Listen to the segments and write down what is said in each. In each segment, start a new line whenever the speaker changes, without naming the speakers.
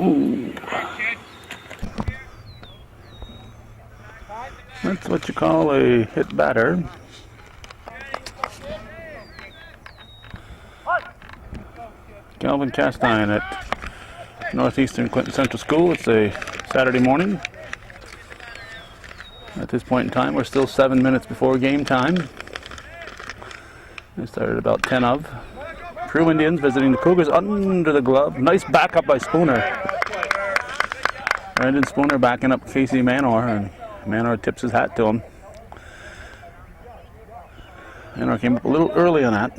Ooh. That's what you call a hit batter. Calvin Castine at Northeastern Clinton Central School. It's a Saturday morning. At this point in time, we're still 7 minutes before game time. It started about 10 of. Peru Indians visiting the Cougars under the glove. Nice backup by Spooner. Brandon Spooner backing up Casey Manor, and Manor tips his hat to him. Manor came up a little early on that.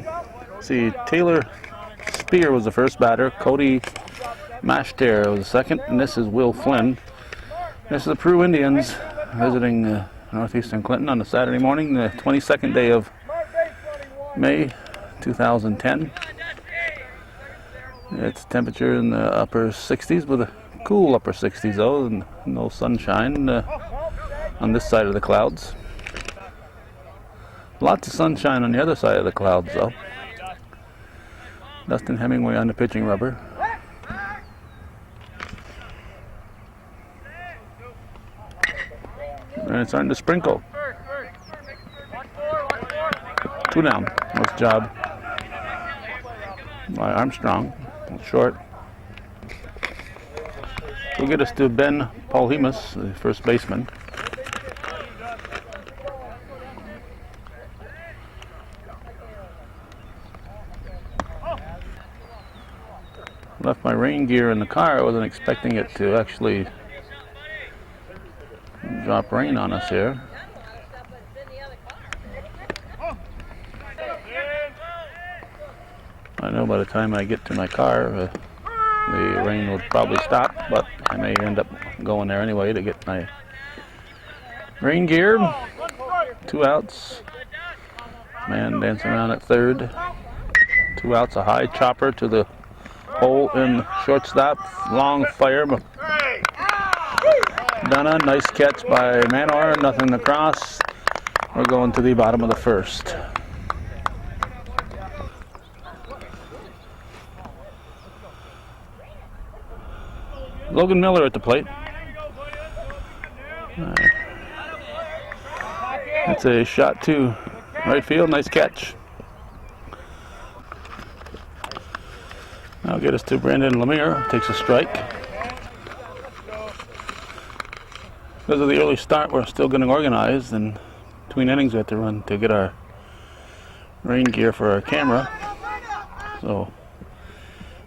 See, Taylor Spear was the first batter. Cody Mashter was the second, and this is Will Flynn. This is the Peru Indians visiting Northeastern Clinton on a Saturday morning, the 22nd day of May 2010. It's temperature in the upper 60s with a cool upper 60s though, and no sunshine on this side of the clouds. Lots of sunshine on the other side of the clouds though. Dustin Hemingway on the pitching rubber. And it's starting to sprinkle. 2 down. Nice job by Armstrong. Short. We'll get us to Ben Paulhemus, the first baseman. Left my rain gear in the car. I wasn't expecting it to actually drop rain on us here. I know by the time I get to my car, the rain will probably stop, but I may end up going there anyway to get my rain gear. 2 outs. Man dancing around at third. 2 outs, a high chopper to the hole in shortstop. Long fire. Dunna, nice catch by Manor, nothing across. We're going to the bottom of the first. Logan Miller at the plate. That's a shot to right field, nice catch. Now get us to Brandon Lemire, takes a strike. Because of the early start, we're still getting organized, and between innings we have to run to get our rain gear for our camera. So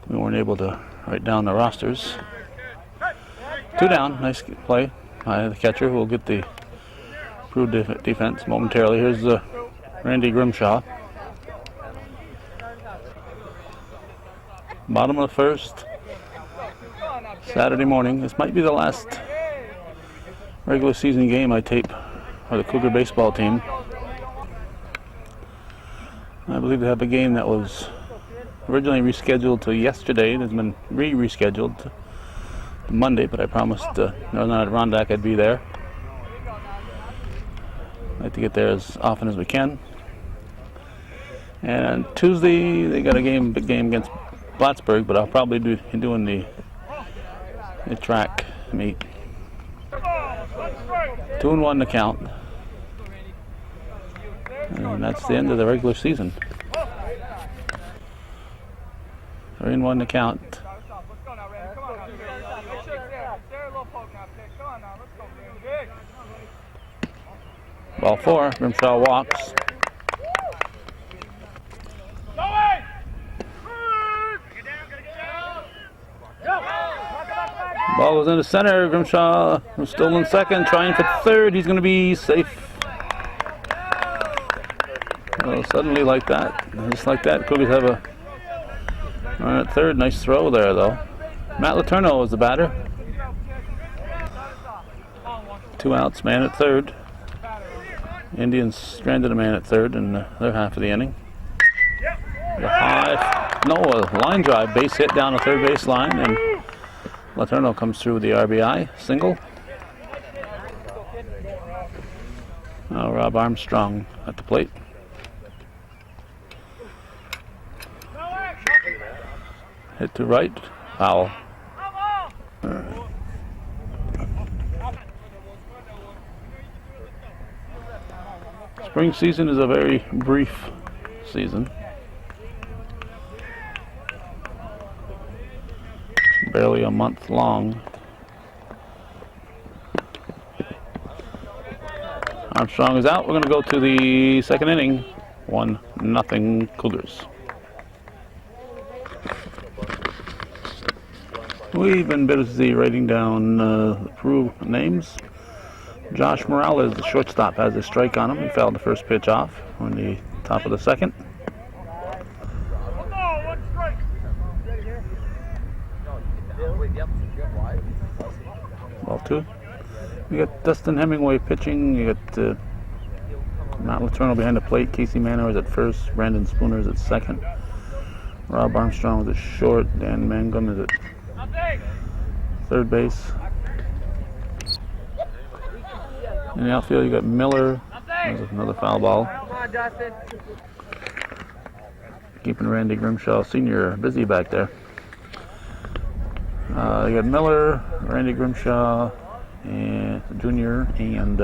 we weren't able to write down the rosters. 2 down, nice play by the catcher who will get the Peru defense momentarily. Here's Randy Grimshaw. Bottom of the first, Saturday morning. This might be the last regular season game I tape for the Cougar baseball team. I believe they have a game that was originally rescheduled to yesterday. It has been rescheduled to Monday, but I promised Northern Adirondack I'd be there. I'd like to get there as often as we can. And Tuesday they got a big game against Plattsburgh, but I'll probably be doing the track meet. 2-1 to count. And that's the end of the regular season. 3-1 to count. Ball 4, Grimshaw walks. Ball goes into center. Grimshaw was still in second, trying for third. He's going to be safe. Well, suddenly like that, just like that, Cougars have a run at third. Nice throw there, though. Matt Letourneau is the batter. 2 outs, man at third. Indians stranded a man at third in their half of the inning. A line drive, base hit down the third base line, and Letourneau comes through with the RBI single. Now Rob Armstrong at the plate. Hit to right. Foul. Spring season is a very brief season. Barely a month long. Armstrong is out. We're going to go to the second inning. 1-0 Cougars. We've been busy writing down the Peru names. Josh Morales, the shortstop, has a strike on him. He fouled the first pitch off on the top of the second. Ball two. You got Dustin Hemingway pitching. You got Matt Letourneau behind the plate. Casey Manor is at first. Brandon Spooner is at second. Rob Armstrong is at short. Dan Mangum is at third base. In the outfield, you got Miller. There's another foul ball. Keeping Randy Grimshaw Sr. busy back there. You got Miller, Randy Grimshaw, and Jr. and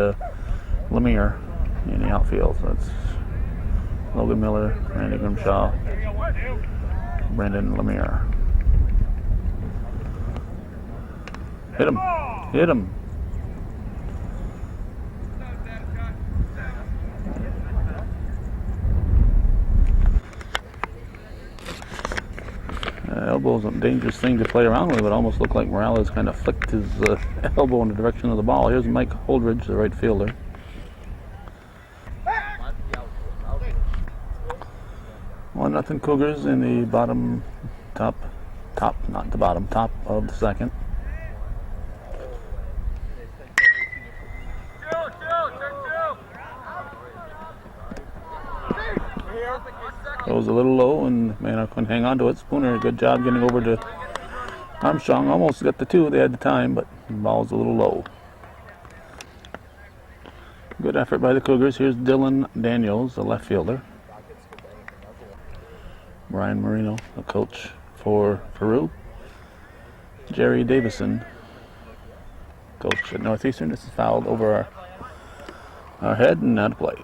Lemire in the outfield. So that's Logan Miller, Randy Grimshaw, Brandon Lemire. Hit him! Hit him! Elbow is a dangerous thing to play around with. It almost looked like Morales kind of flicked his elbow in the direction of the ball. Here's Mike Holdridge, the right fielder. One nothing Cougars in the top of the second. Goes a little low, and Manor couldn't hang on to it. Spooner, good job getting over to Armstrong. Almost got the two. They had the time, but the ball's a little low. Good effort by the Cougars. Here's Dylan Daniels, the left fielder. Brian Marino, the coach for Peru. Jerry Davison, coach at Northeastern. This is fouled over our head and out of play.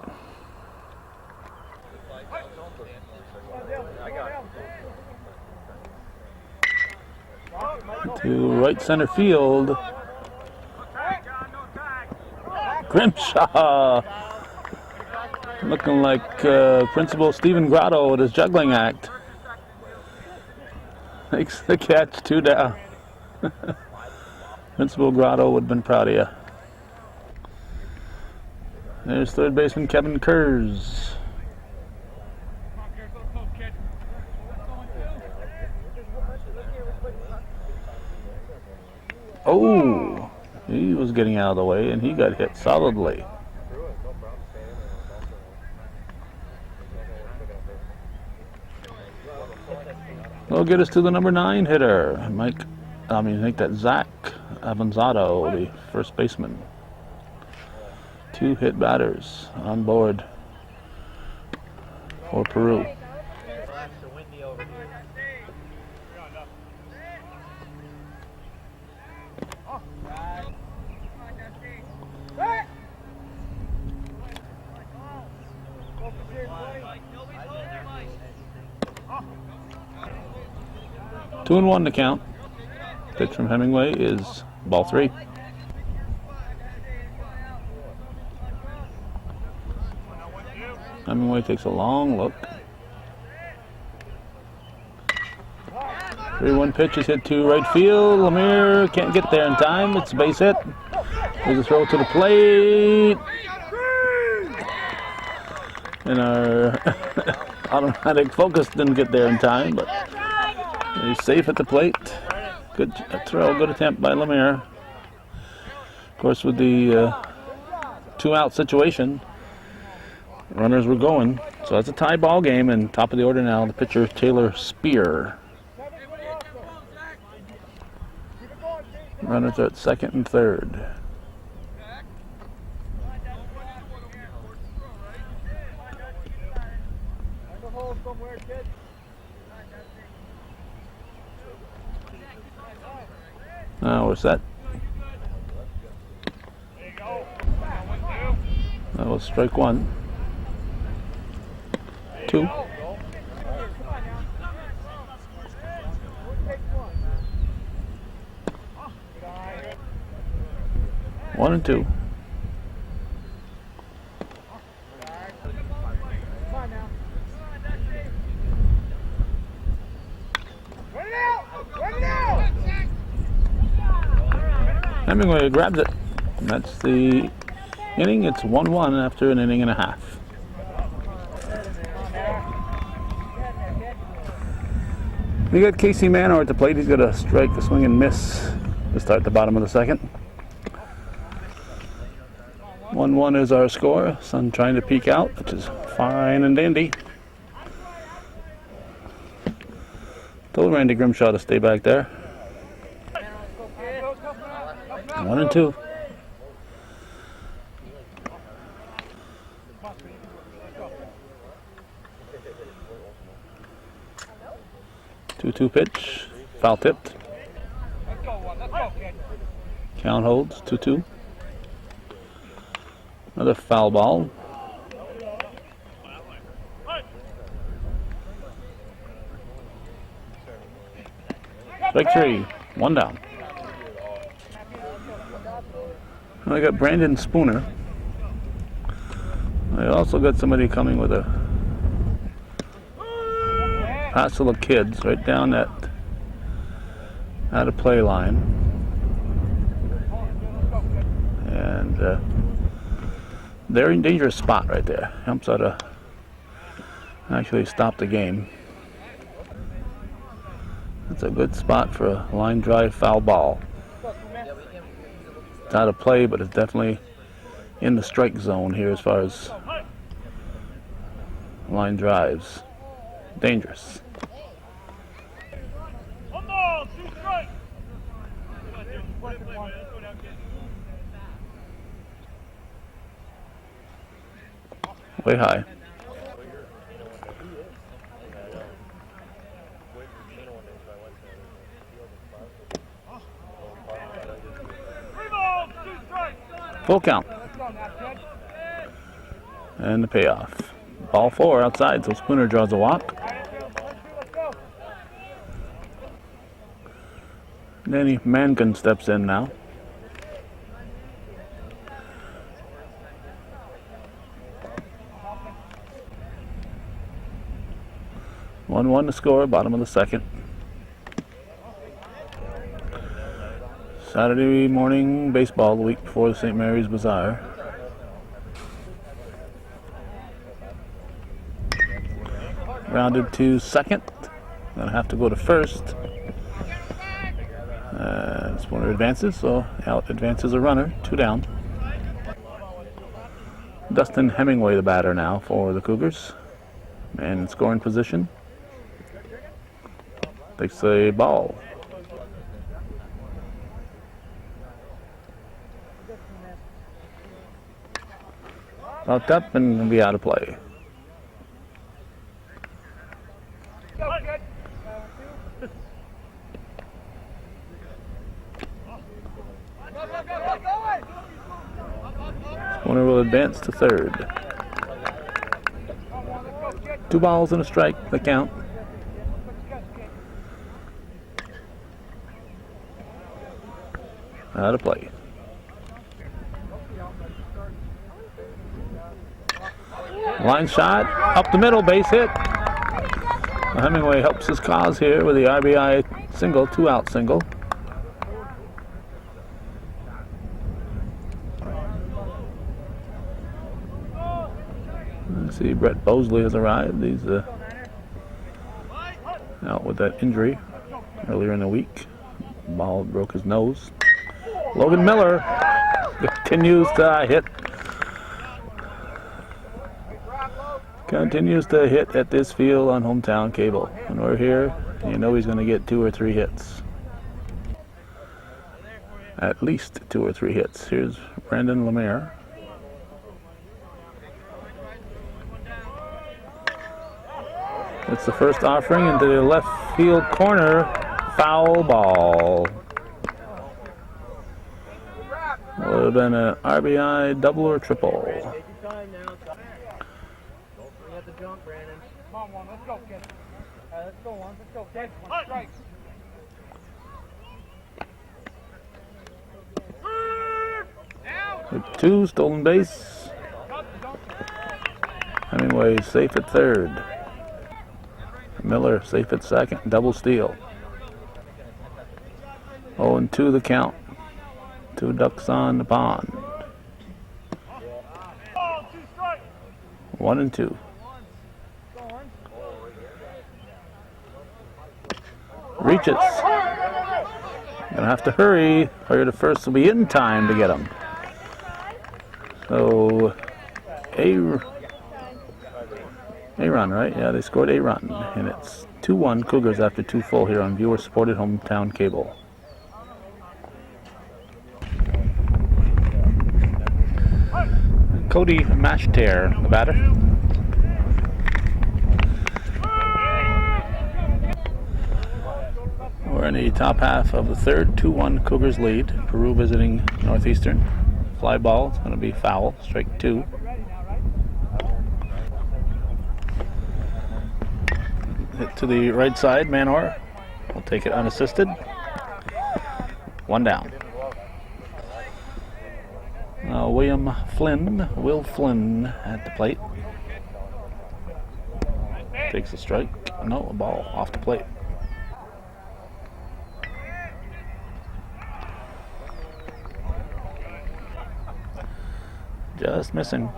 To right center field. Grimshaw, looking like Principal Stephen Grotto at his juggling act. Makes the catch, 2 down. Principal Grotto would have been proud of you. There's third baseman Kevin Kurz. Oh, he was getting out of the way, and he got hit solidly. That'll get us to the number 9 hitter, Zach Avanzado, the first baseman. 2 hit batters on board for Peru. 2-1 to count. Pitch from Hemingway is ball 3. Hemingway takes a long look. 3-1 pitch is hit to right field. Lemire can't get there in time. It's a base hit. There's a throw to the plate. And our automatic focus didn't get there in time, but he's safe at the plate. Good throw, good attempt by Lemire. Of course, with the 2-out situation, runners were going. So that's a tie ball game, and top of the order now, the pitcher Taylor Spear. Runners are at second and third. Now we're set. That was strike one. 2. 1 and 2. Hemingway grabs it. And that's the inning. It's 1-1 after an inning and a half. We got Casey Manor at the plate. He's got a strike, a swing and miss to start the bottom of the second. 1-1 is our score. Sun trying to peek out, which is fine and dandy. Told Randy Grimshaw to stay back there. 1 and 2. Two pitch, foul tipped. Count holds 2-2. Another foul ball. Strike 3, 1 down. I got Brandon Spooner. I also got somebody coming with a hassle of kids right down that out of play line. And they're in dangerous spot right there. Helps out to actually stop the game. That's a good spot for a line drive foul ball. It's out of play, but it's definitely in the strike zone here as far as line drives. Dangerous. Way high. Full count. And the payoff. Ball 4 outside, so Spooner draws a walk. Danny Mankin steps in now. One to score, bottom of the second. Saturday morning baseball the week before the St. Mary's Bazaar. Rounded to second. Gonna have to go to first. Spooner advances, so out advances a runner, 2 down. Dustin Hemingway the batter now for the Cougars. Man in scoring position. Takes a ball. Popped up and will be out of play. Spooner will advance to third. 2 balls and a strike, the count. Out of play. Line shot, up the middle, base hit. Hemingway helps his cause here with the RBI single, 2-out single. I see Brett Bosley has arrived. He's out with that injury earlier in the week. Ball broke his nose. Logan Miller continues to hit. Continues to hit at this field on hometown cable. When we're here, you know he's going to get 2 or 3 hits. At least 2 or 3 hits. Here's Brandon Lemire. It's the first offering into the left field corner. Foul ball. have been an RBI double or triple.
Take your time now. Don't forget the jump, Brandon. Come on, one. Let's go, kid. All right, let's go, one. Let's go. Take one. Strike.
With 2, stolen base. Hemingway safe at third. Miller safe at second. Double steal. 0-2 the count. 2 ducks on the pond. 1-2. Reaches. Gonna have to hurry. Hurry to first will be in time to get him. So a run, right? Yeah, they scored a run, and it's 2-1 Cougars after 2 full here on viewer-supported hometown cable. Cody Mashter, the batter. We're in the top half of the third. 2-1 Cougars lead. Peru visiting Northeastern. Fly ball. It's going to be foul. Strike 2. Hit to the right side. Manor will take it unassisted. 1 down. Will Flynn at the plate. Takes a strike. No, a ball off the plate. Just missing.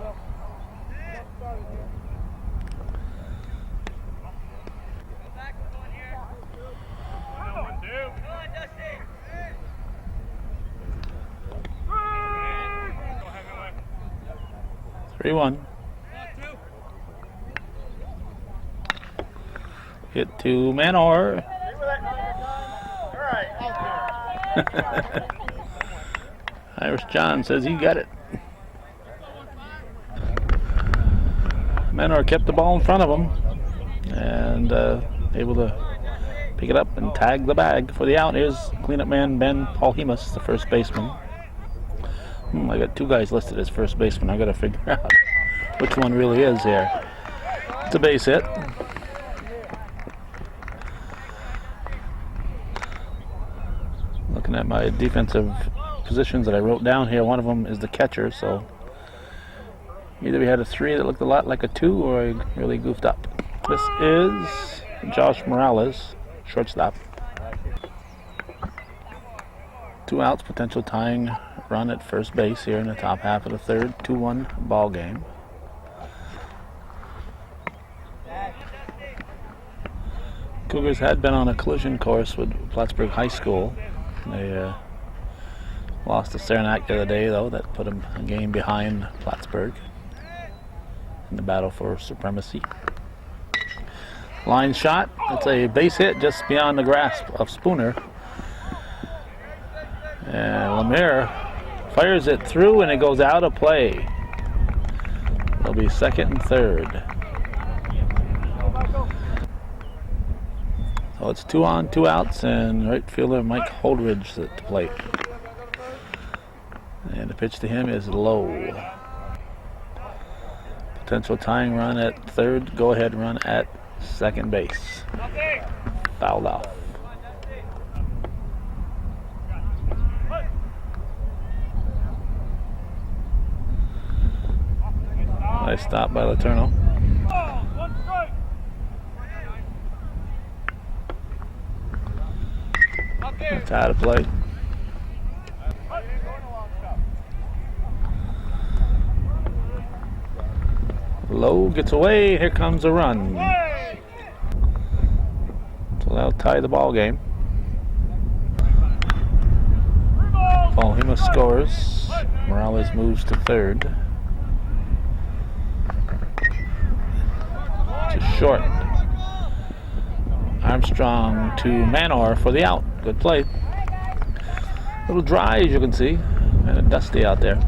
Three-1. Hit to Manor. Irish John says he got it. Manor kept the ball in front of him and able to pick it up and tag the bag for the out. Here's cleanup man Ben Paulhemus, the first baseman. I got 2 guys listed as first baseman. I got to figure out which one really is here. It's a base hit. Looking at my defensive positions that I wrote down here, one of them is the catcher, so either we had a 3 that looked a lot like a 2 or I really goofed up. This is Josh Morales, shortstop. 2 outs, potential tying run at first base here in the top half of the third. 2-1 ball game. Cougars had been on a collision course with Plattsburgh High School. They lost to Saranac the other day, though. That put them a game behind Plattsburgh in the battle for supremacy. Line shot. It's a base hit just beyond the grasp of Spooner. And Lemire fires it through and it goes out of play. It'll be second and third. So it's 2 on, 2 outs, and right fielder Mike Holdridge at the plate. And the pitch to him is low. Potential tying run at third, go ahead run at second base. Fouled off. Nice stop by Letourneau. It's out of play. Low gets away. Here comes a run. So that'll tie the ball game. Paulhemus scores. Morales moves to third. To short. Armstrong to Manor for the out. Good play. A little dry, as you can see, and dusty out there.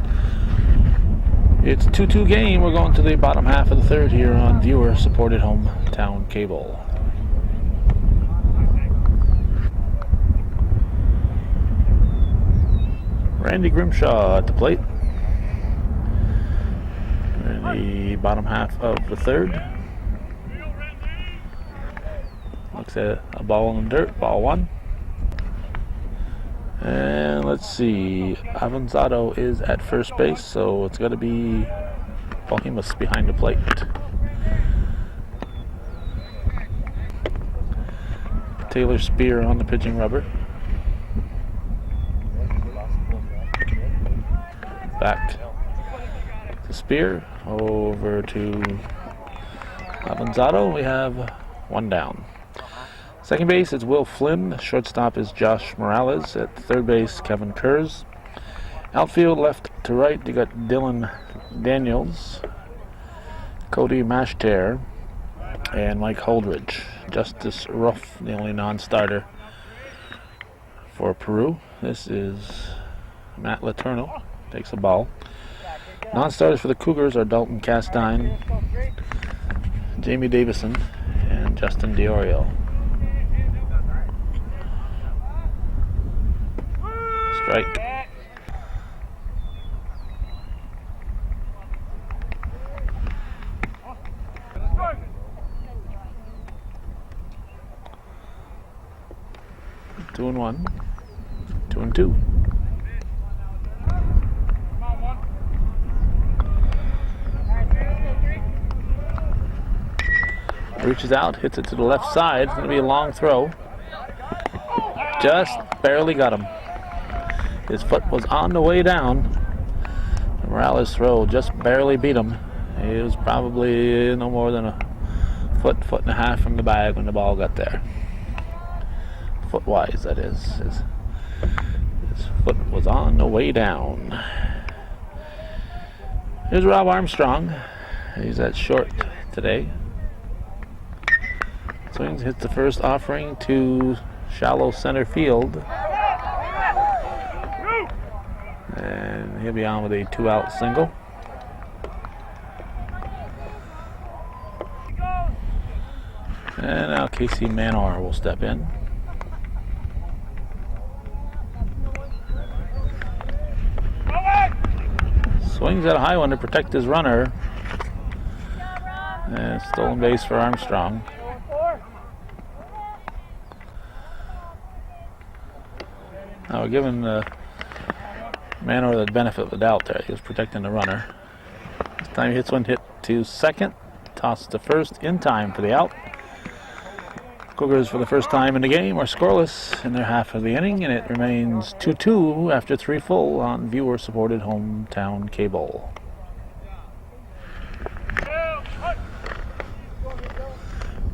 It's 2-2 game. We're going to the bottom half of the third here on viewer-supported hometown cable. Randy Grimshaw at the plate. We're in the bottom half of the third. Looks at a ball in the dirt, ball one. And let's see, Avanzado is at first base, so it's got to be Bohemus behind the plate. Taylor Spear on the pitching rubber. Back to Spear, over to Avanzado. We have one down. Second base is Will Flynn. Shortstop is Josh Morales. At third base, Kevin Kurz. Outfield, left to right, you got Dylan Daniels, Cody Mashter, and Mike Holdridge. Justice Ruff, the only non-starter for Peru. This is Matt Letourneau. Takes the ball. Non-starters for the Cougars are Dalton Castine, Jamie Davison, and Justin Diorio. Strike. Two and one. 2 and 2. Reaches out, hits it to the left side. It's going to be a long throw. Just barely got him. His foot was on the way down. Morales' throw just barely beat him. He was probably no more than a foot and a half from the bag when the ball got there. Foot-wise, that is. His foot was on the way down. Here's Rob Armstrong. He's at short today. Swings, hits the first offering to shallow center field. And he'll be on with a 2-out single. And now Casey Manor will step in. Swings at a high one to protect his runner. And stolen base for Armstrong. Now we're giving Manor the benefit of the doubt there. He was protecting the runner. This time he hits one hit to second. Tosses to first in time for the out. Cougars, for the first time in the game, are scoreless in their half of the inning, and it remains 2-2 after 3 full on viewer-supported hometown cable.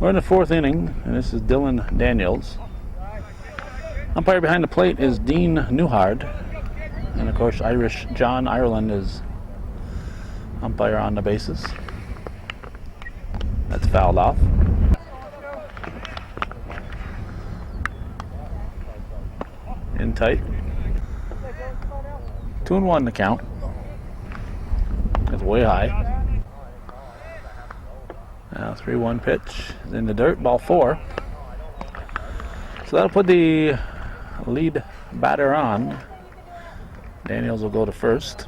We're in the 4th inning, and this is Dylan Daniels. Umpire behind the plate is Dean Newhard. And of course, Irish John Ireland is umpire on the bases. That's fouled off. In tight. 2-1 the count. That's way high. Now 3-1 pitch is in the dirt, ball 4. So that'll put the lead batter on. Daniels will go to first.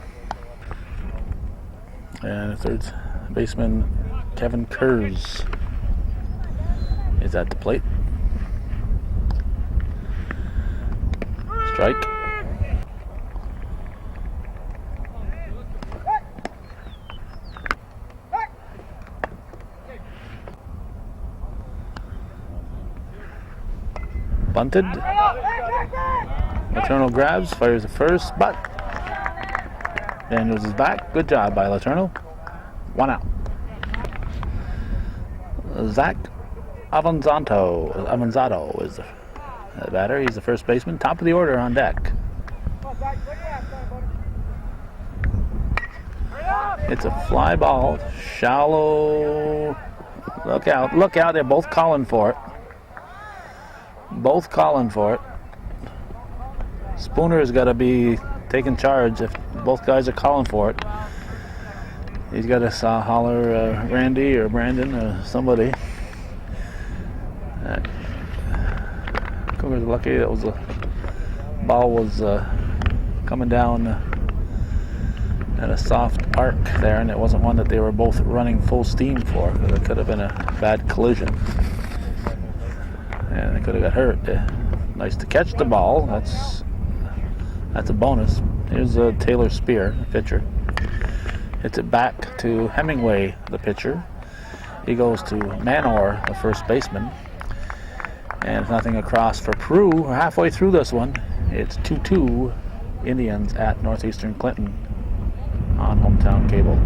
And third baseman Kevin Kurz is at the plate. Strike. Bunted. Letourneau grabs, fires the first, but Daniels is back. Good job by Letourneau. 1 out. Zach Avanzado is the batter. He's the first baseman. Top of the order on deck. It's a fly ball. Shallow. Look out. Look out. They're both calling for it. Both calling for it. Spooner's got to be taking charge if both guys are calling for it. He's got to holler Randy or Brandon or somebody. Cougars are lucky that was ball was coming down at a soft arc there, and it wasn't one that they were both running full steam for, because it could have been a bad collision and they could have got hurt. Nice to catch the ball. That's a bonus. Here's Taylor Spear, the pitcher. Hits it back to Hemingway, the pitcher. He goes to Manor, the first baseman. And nothing across for Peru. We're halfway through this one. It's 2-2 Indians at Northeastern Clinton on hometown cable.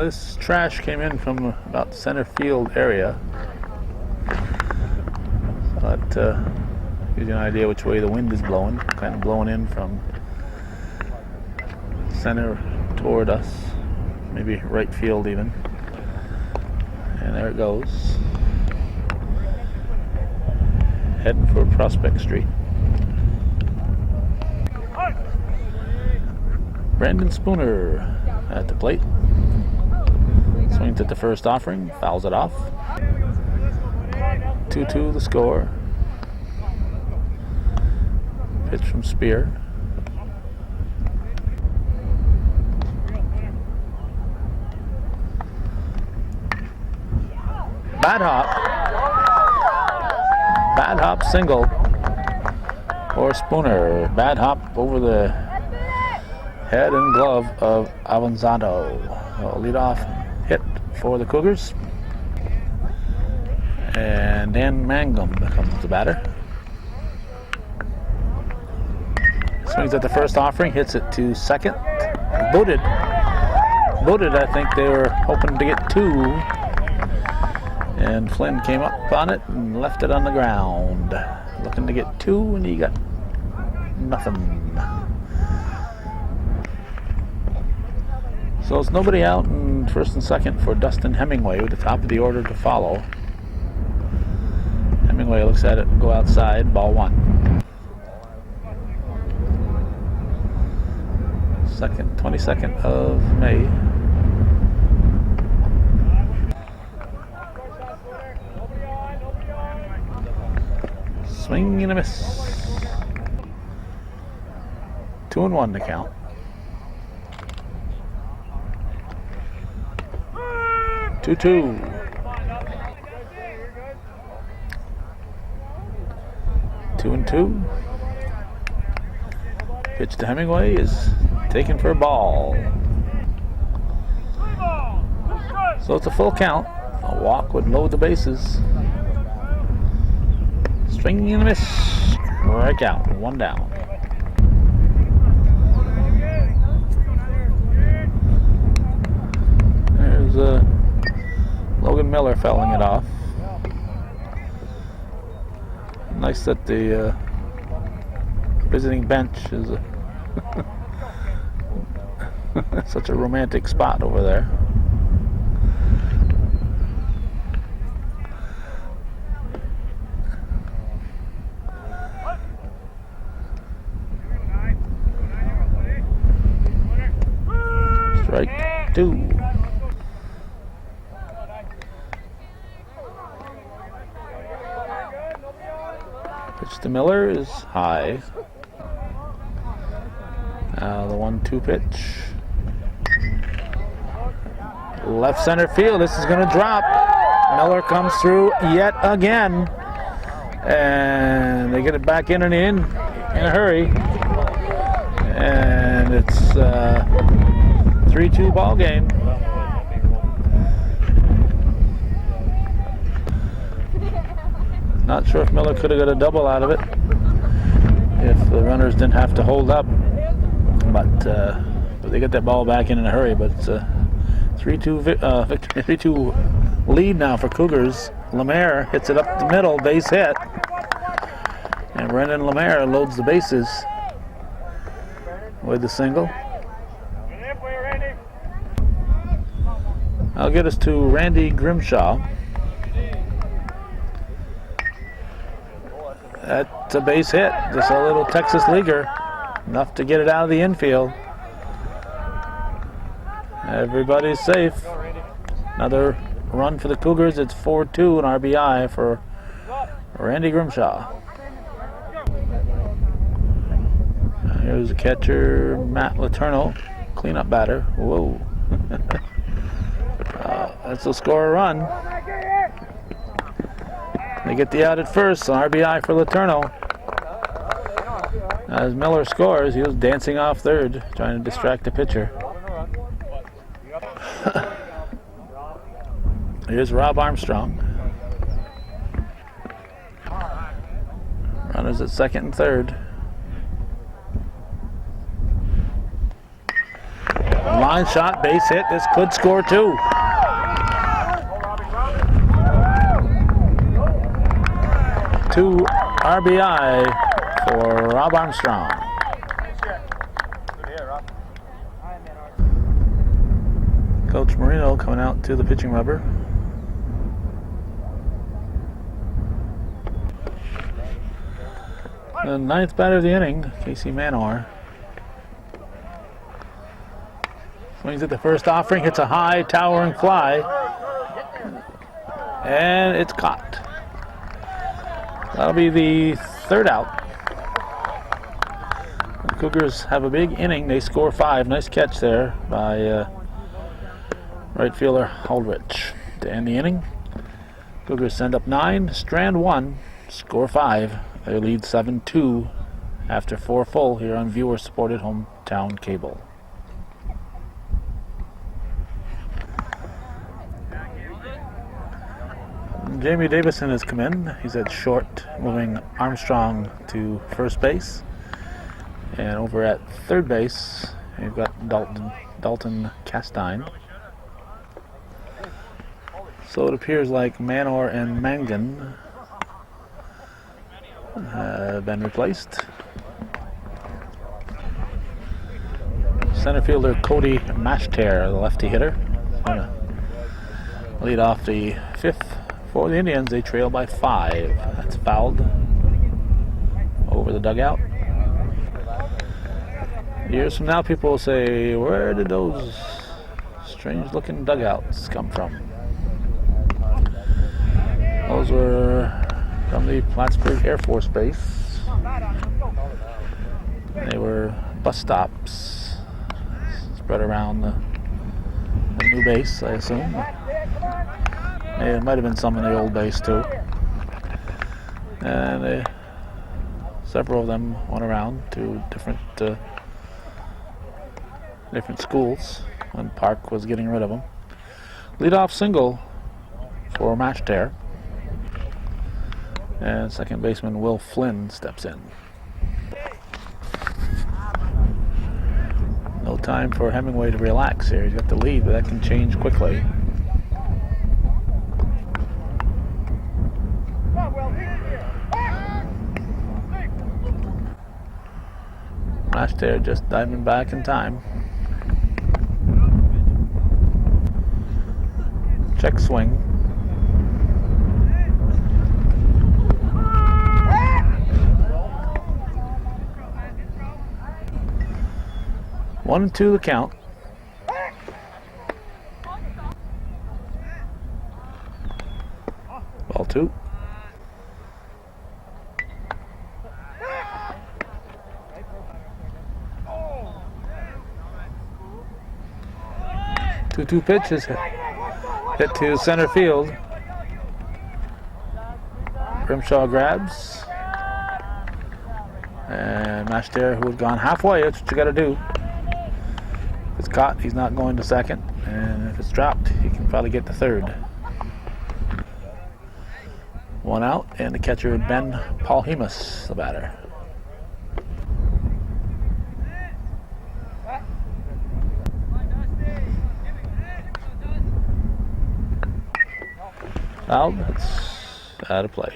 This trash came in from about the center field area. But gives you an idea which way the wind is blowing. Kind of blowing in from center toward us. Maybe right field even. And there it goes. Heading for Prospect Street. Brandon Spooner at the plate. Swings at the first offering, fouls it off. 2-2 the score. Pitch from Spear. Bad hop single for Spooner. Bad hop over the head and glove of Avanzado. Leadoff hit for the Cougars. And Dan Mangum becomes the batter. Swings at the first offering, hits it to second. Booted, I think they were hoping to get two. And Flynn came up on it and left it on the ground. Looking to get two, and he got nothing. So it's nobody out in first and second for Dustin Hemingway with the top of the order to follow. Hemingway looks at it and go outside, ball one. 22nd of May. Swing and a miss. 2-1 to count. Two. 2-2. Pitch to Hemingway is taken for a ball. So it's a full count. A walk would load the bases. Swing and a miss. Strike out. One down. There's Logan Miller fouling it off. Nice that the visiting bench is such a romantic spot over there. Strike two. Pitch to Miller is high. Now the 1-2 pitch. Left center field. This is going to drop. Miller comes through yet again. And they get it back in a hurry. And it's 3-2 ball game. Not sure if Miller could have got a double out of it if the runners didn't have to hold up. But they get that ball back in a hurry. But it's a 3-2 victory, 3-2 lead now for Cougars. Lemaire hits it up the middle, base hit. And Brendan Lemaire loads the bases with the single. I'll get us to Randy Grimshaw. That's a base hit. Just a little Texas leaguer. Enough to get it out of the infield. Everybody's safe. Another run for the Cougars. It's 4-2 an RBI for Randy Grimshaw. Here's the catcher, Matt Letourneau, cleanup batter. Whoa. That's will score a run. They get the out at first, so RBI for Letourneau. As Miller scores, he was dancing off third, trying to distract the pitcher. Here's Rob Armstrong. Runners at second and third. Line shot, base hit. This could score two. Two RBI for Rob Armstrong. Coach Marino coming out to the pitching rubber. The ninth batter of the inning, Casey Manor. Swings at the first offering, hits a high, towering fly, and it's caught. That'll be the third out. The Cougars have a big inning. They score 5. Nice catch there by right fielder Aldrich to end the inning. Cougars send up 9, strand 1, score 5. They lead 7-2 after 4 full here on viewer-supported hometown cable. Jamie Davison has come in. He's at short, moving Armstrong to first base. And over at third base, you've got Dalton Castine. So it appears like Manor and Mangan have been replaced. Center fielder Cody Mashter, the lefty hitter, going to lead off the 5th. For the Indians, they trail by 5. That's fouled over the dugout. Years from now, people will say, where did those strange-looking dugouts come from? Those were from the Plattsburgh Air Force Base. They were bus stops spread around the new base, I assume. Yeah, it might have been some in the old base too. And several of them went around to different schools when Park was getting rid of them. Leadoff single for Mashter. And second baseman Will Flynn steps in. No time for Hemingway to relax here. He's got the lead, but that can change quickly. Mashter just diving back in time. Check swing. One and 2 the count. Ball 2. Two pitches hit to center field. Grimshaw grabs. And Mashter, who had gone halfway, that's what you got to do. If it's caught, he's not going to second. And if it's dropped, he can probably get to third. One out, and the catcher, Ben Paulhemus, the batter. Foul, that's out of play.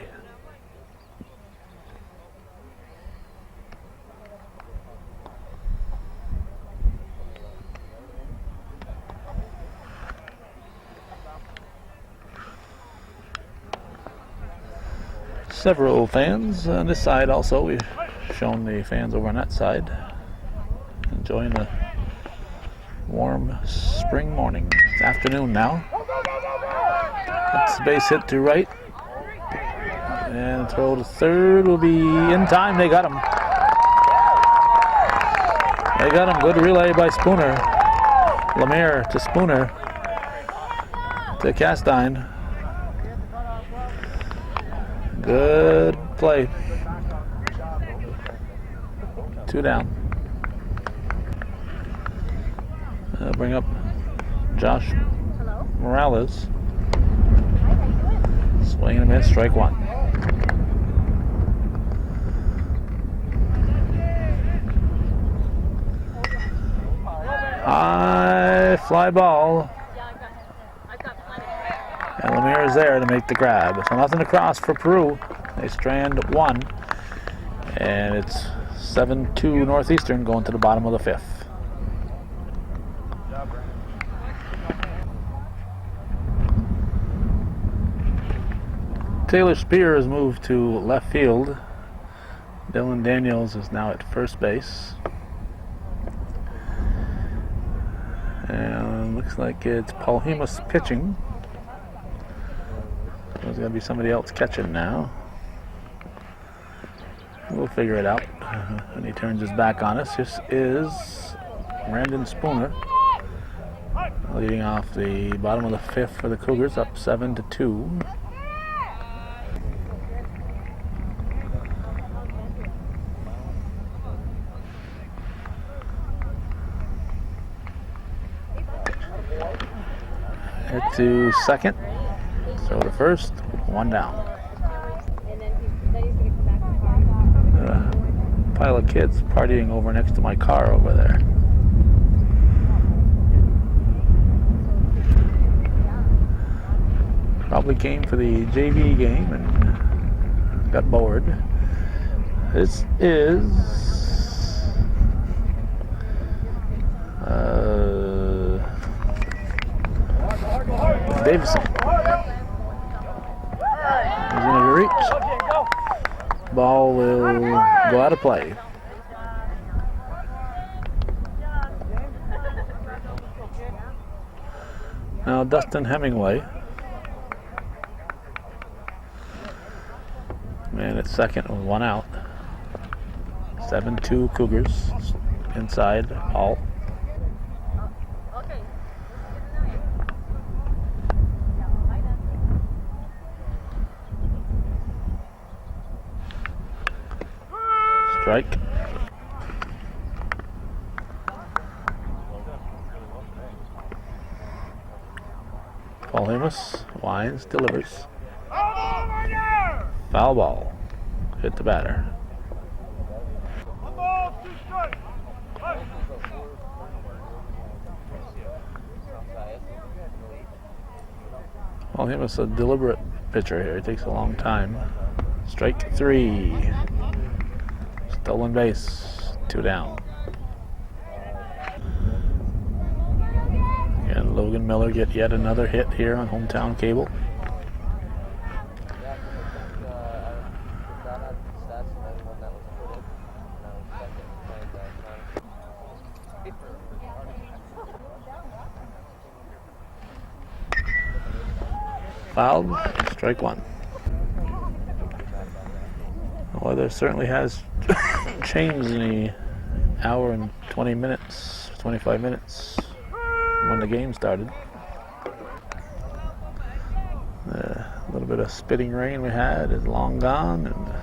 Several fans on this side also. We've shown the fans over on that side enjoying the warm spring morning. It's afternoon now. That's the base hit to right. And throw to third will be in time. They got him. They got him. Good relay by Spooner. Lemire to Spooner. To Castine. Good play. 2 down. Bring up Josh Morales. Swing and a miss, strike 1. High fly ball. And Lemire is there to make the grab. So nothing to cross for Peru. They strand 1. And it's 7-2 Northeastern going to the bottom of the 5th. Taylor Spear has moved to left field. Dylan Daniels is now at first base. And looks like it's Paul Hemus pitching. There's going to be somebody else catching now. We'll figure it out when he turns his back on us. This is Brandon Spooner leading off the bottom of the 5th for the Cougars, up 7-2. Hit to second, throw to first, 1 down. Pile of kids partying over next to my car over there. Probably came for the JV game and got bored. This is Davison. He's going to reach. Ball will go out of play. Now Dustin Hemingway. Man at second with 1 out. 7-2 Cougars. Inside all. Strike. Paul Hemus winds, delivers. Foul ball. Hit the batter. Paul Hemus a deliberate pitcher here. It takes a long time. Strike 3. Stolen base, 2 down. And Logan Miller get yet another hit here on hometown cable. Fouled, strike 1. The weather certainly has changed in the hour and 20 minutes, 25 minutes when the game started. A little bit of spitting rain we had is long gone and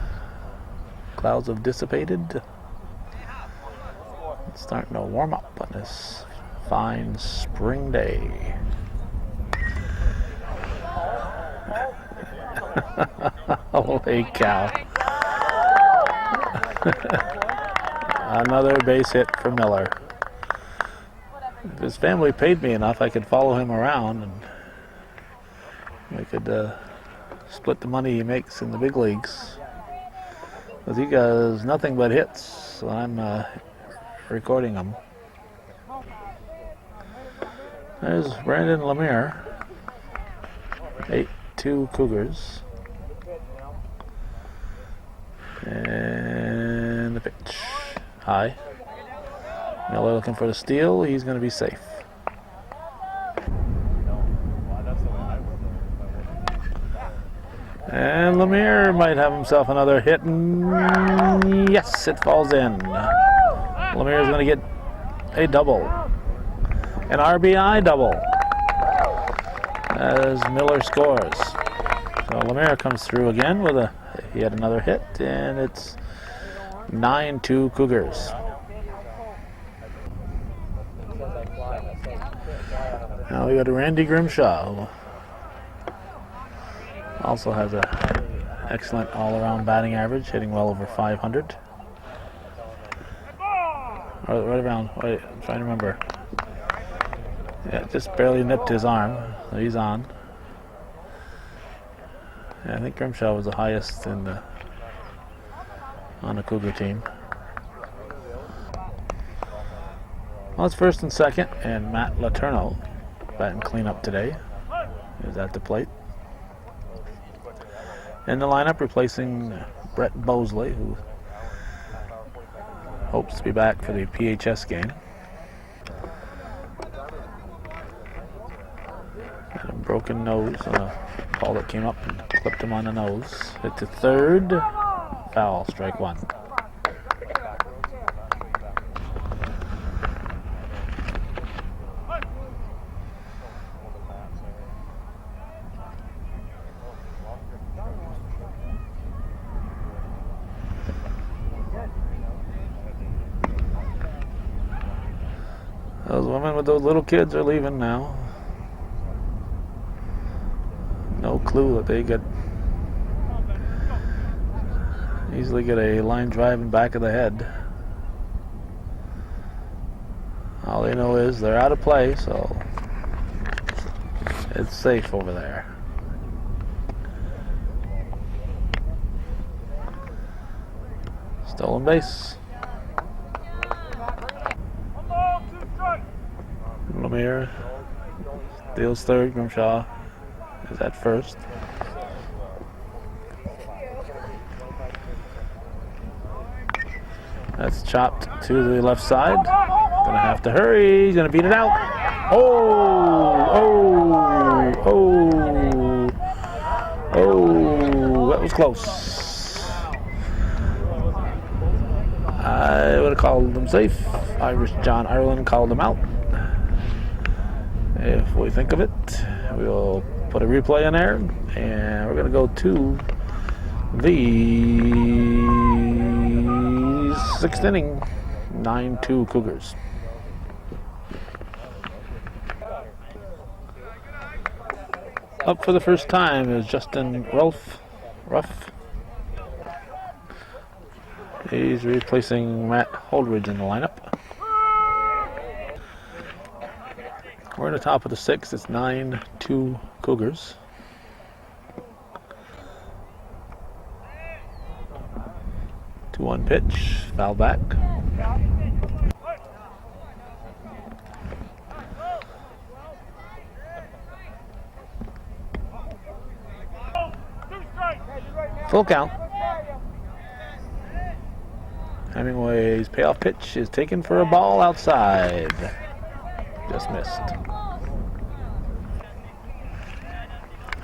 clouds have dissipated. It's starting to warm up on this fine spring day. Holy cow. Another base hit for Miller. If his family paid me enough, I could follow him around and we could split the money he makes in the big leagues. Because he does nothing but hits, so I'm recording him. There's Brandon Lemire. 8-2 Cougars. And the pitch. High. Miller looking for the steal. He's going to be safe. And Lemire might have himself another hit. And yes, it falls in. Lemire is going to get a double. An RBI double as Miller scores. So Lemire comes through again with he had another hit, and it's 9-2 Cougars. Now we got Randy Grimshaw, who also has an excellent all-around batting average, hitting well over 500. Or right around, wait, I'm trying to remember. Yeah, just barely nipped his arm, so he's on. Yeah, I think Grimshaw was the highest on the Cougar team. Well, it's first and second, and Matt Letourneau batting cleanup today. Is at the plate. In the lineup, replacing Brett Bosley, who hopes to be back for the PHS game. And a broken nose on a ball that came up and clipped him on the nose. Hit to third. Foul, strike one. Those women with those little kids are leaving now. No clue that they could easily get a line drive in back of the head. All they know is they're out of play, so it's safe over there. Stolen base. Lemire deals third. Grimshaw is at first. That's chopped to the left side. Gonna have to hurry. He's gonna beat it out. That was close. I would have called them safe. Irish John Ireland called them out. If we think of it, we'll put a replay in there, and we're going to go to the sixth inning, 9-2 Cougars. Up for the first time is Justin Ruff. He's replacing Matt Holdridge in the lineup. We're in the top of the sixth. It's 9-2 Cougars. Two-one pitch, foul back. Full count. Hemingway's payoff pitch is taken for a ball outside. Just missed.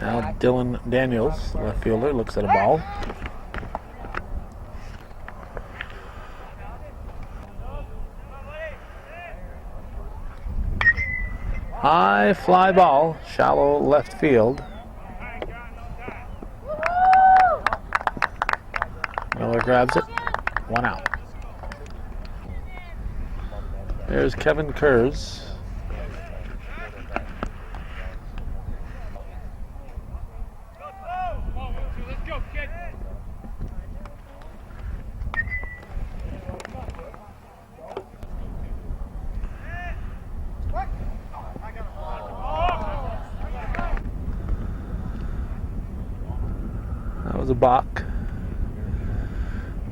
Now Dylan Daniels, the left fielder, looks at a ball. High fly ball, shallow left field. Miller grabs it, one out. There's Kevin Kurz. That was a balk.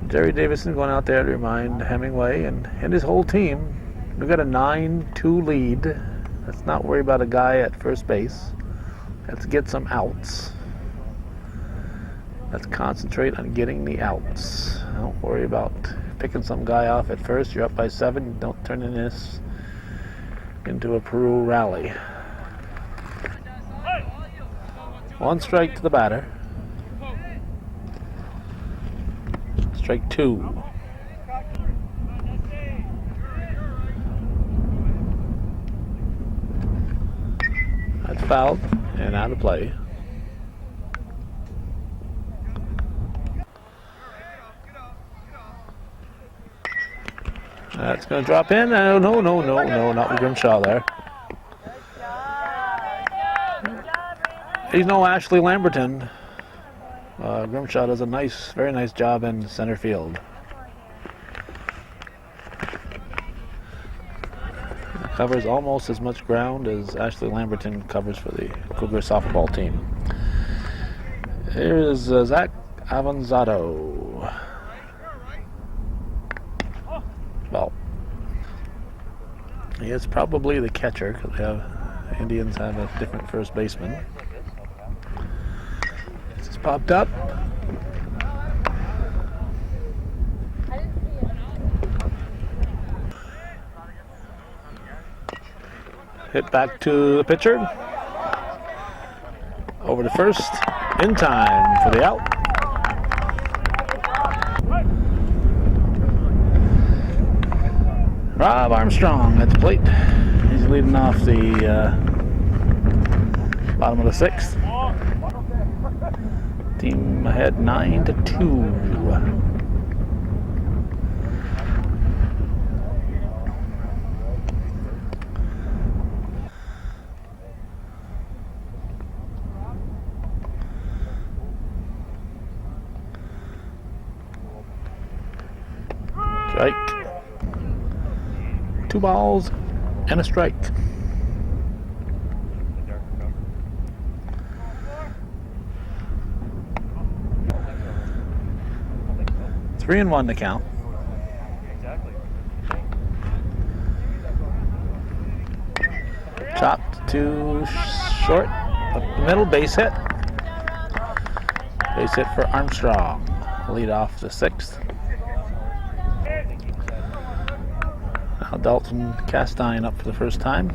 Jerry Davison going out there to remind Hemingway and his whole team, we've got a 9-2 lead. Let's not worry about a guy at first base. Let's get some outs. Let's concentrate on getting the outs. Don't worry about picking some guy off at first. You're up by 7. Don't turn this into a Peru rally. One strike to the batter. strike 2. That's fouled and out of play. That's going to drop in. No, not with Grimshaw there. He's no Ashley Lamberton. Grimshaw does a very nice job in center field. Covers almost as much ground as Ashley Lamberton covers for the Cougar softball team. Here is Zach Avanzado. Well, he is probably the catcher because the Indians have a different first baseman. This has popped up. Hit back to the pitcher. Over to first. In time for the out. Rob Armstrong at the plate. He's leading off the bottom of the 6th. Team ahead 9-2. Strike. 2 balls and a strike. 3-1 to count. Chopped to short, up the middle, base hit. Base hit for Armstrong. Lead off the 6th. Now Dalton Castine up for the first time.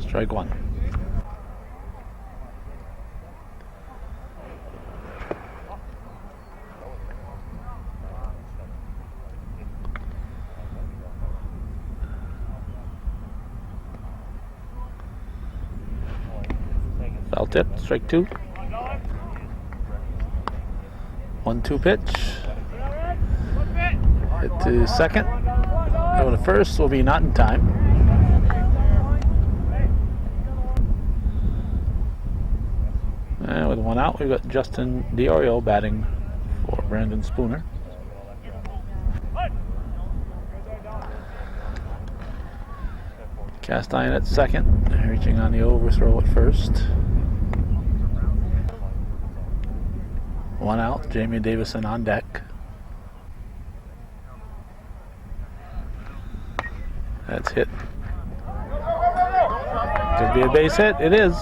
Strike 1. Foul tip, strike 2. 1-2 pitch. Hit to second. Go to first, will be not in time. And with 1 out, we've got Justin DiOrio batting for Brandon Spooner. Castine at second, reaching on the overthrow at first. 1 out, Jamie Davison on deck. That's hit. Could be a base hit, it is.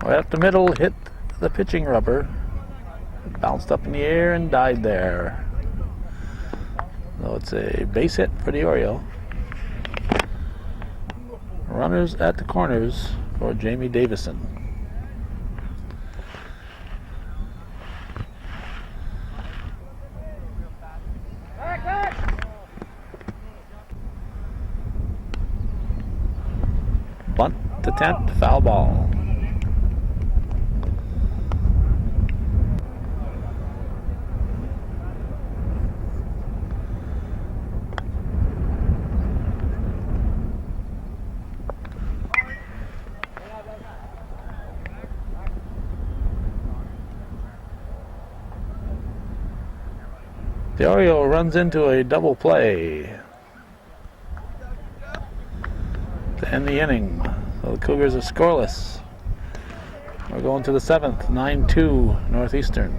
Right up the middle, hit the pitching rubber. It bounced up in the air and died there. So it's a base hit for DiOrio. Runners at the corners for Jamie Davison. Bunt to 10th, foul ball. DiOrio runs into a double play to end the inning. So the Cougars are scoreless. We're going to the 7th, 9-2 Northeastern.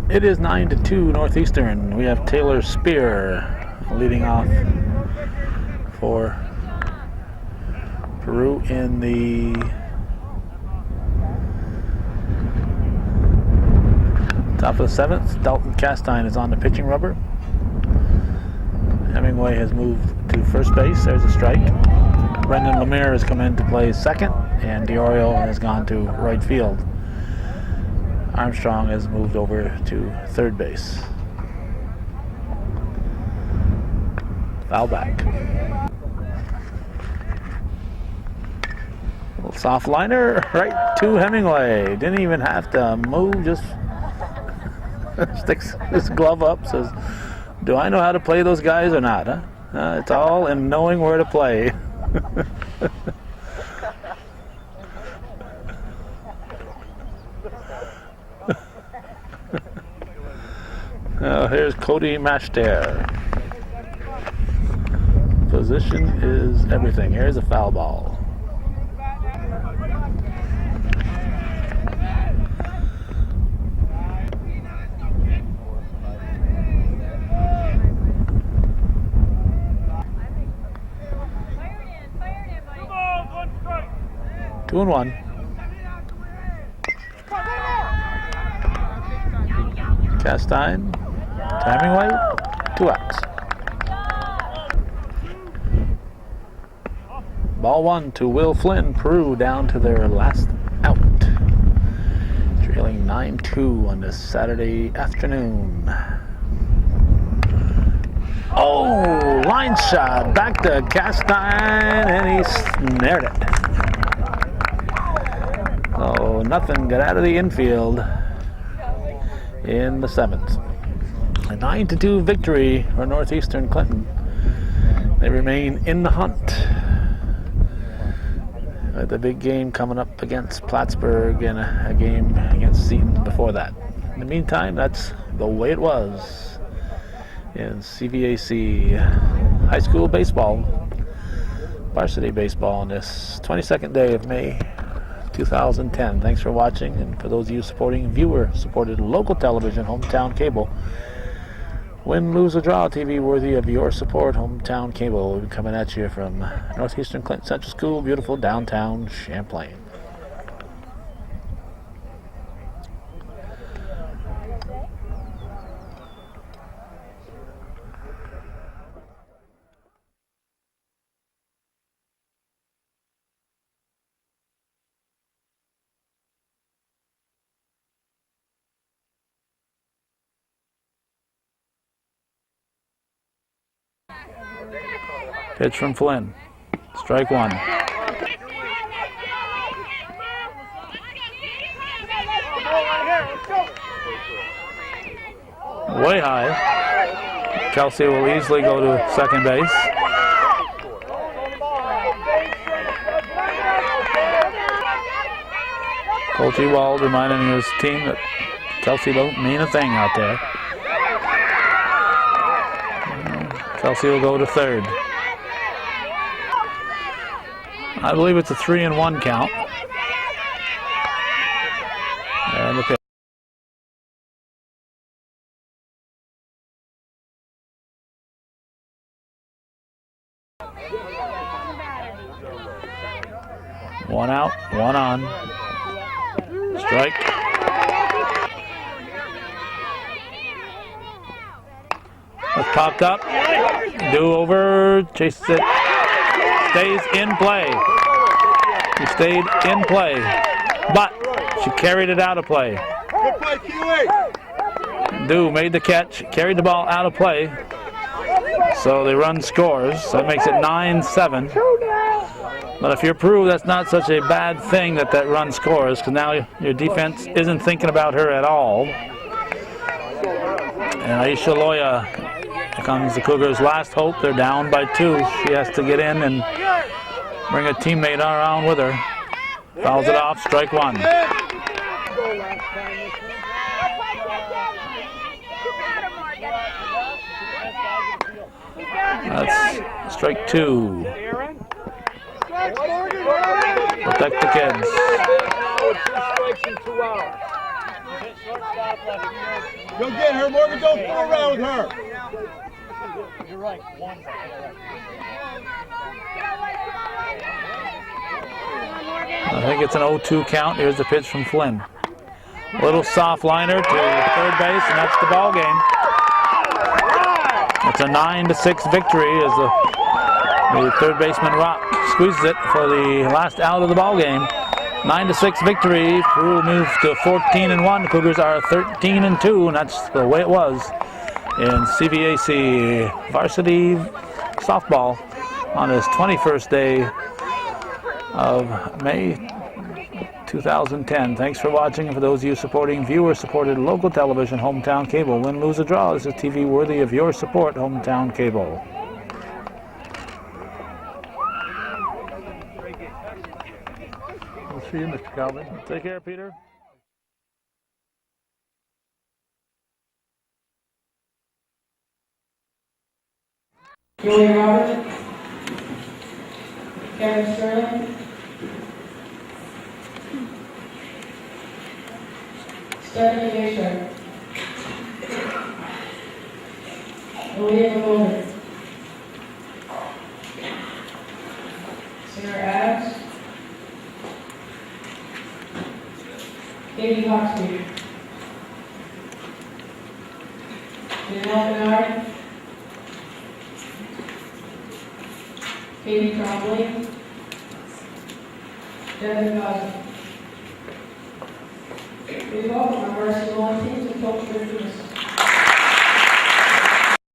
It is 9-2 Northeastern. We have Taylor Spear leading off for Peru in the top of the 7th. Dalton Castine is on the pitching rubber. Hemingway has moved to first base. There's a strike. Brendan Lemire has come in to play second, and DiOrio has gone to right field. Armstrong has moved over to third base. Foul back. Little soft liner right to Hemingway. Didn't even have to move, just sticks his glove up, says, do I know how to play those guys or not? Huh? It's all in knowing where to play. Here's Cody Mashter. Position is everything. Here's a foul ball. Two and one. Castine to Hemingway, 2 outs. Ball 1 to Will Flynn. Peru down to their last out. Trailing 9-2 on this Saturday afternoon. Oh, line shot back to Castine, and he snared it. Oh, nothing got out of the infield in the 7th. A 9-2 victory for Northeastern Clinton. They remain in the hunt. The big game coming up against Plattsburgh and a game against Seton before that. In the meantime, that's the way it was in CVAC high school baseball, varsity baseball on this 22nd day of May 2010. Thanks for watching, and for those of you supporting viewer-supported local television, Hometown Cable. Win, lose, or draw, TV worthy of your support. Hometown Cable will be coming at you from Northeastern Clinton Central School, beautiful downtown Champlain. Pitch from Flynn. Strike 1. Way high. Kelsey will easily go to second base. Coach Ewald reminding his team that Kelsey don't mean a thing out there. Kelsey will go to third. I believe it's a 3-1 count. And the pitch. One out, one on. Strike. That's popped up. Do over, chases it. Stays in play. He stayed in play, but she carried it out of play.
Good play, Kiwi.
Do made the catch, carried the ball out of play, so the run scores. So that makes it 9-7. But if you're Peru, that's not such a bad thing that run scores, because now your defense isn't thinking about her at all. And Aisha Loya, here comes the Cougars' last hope. They're down by 2. She has to get in and bring a teammate around with her. Fouls it off, strike 1. That's strike 2. Protect the kids.
Go get her, Morgan. Don't fool around with her.
You're right.
gets an 0-2 count. Here's the pitch from Flynn. Little soft liner to third base, and that's the ball game. It's a 9-6 victory as the third baseman Rock squeezes it for the last out of the ball game. 9-6 victory. Peru moves to 14-1. The Cougars are 13-2, and that's the way it was in CVAC varsity softball on this 21st day of May 2010. Thanks for watching, and for those of you supporting viewer-supported local television, Hometown Cable. Win, lose, or draw, this is TV worthy of your support, Hometown Cable.
We'll see you, Mr. Calvin.
Take care, Peter.
Julie Roberts, Kevin Sterling, Stephanie Gaysher, Aaliyah Golden, Sarah Adams, Katie Hawksby, Janelle Bernard, Katie Champlain, Devin Gosling. We welcome our varsity volunteers and coach for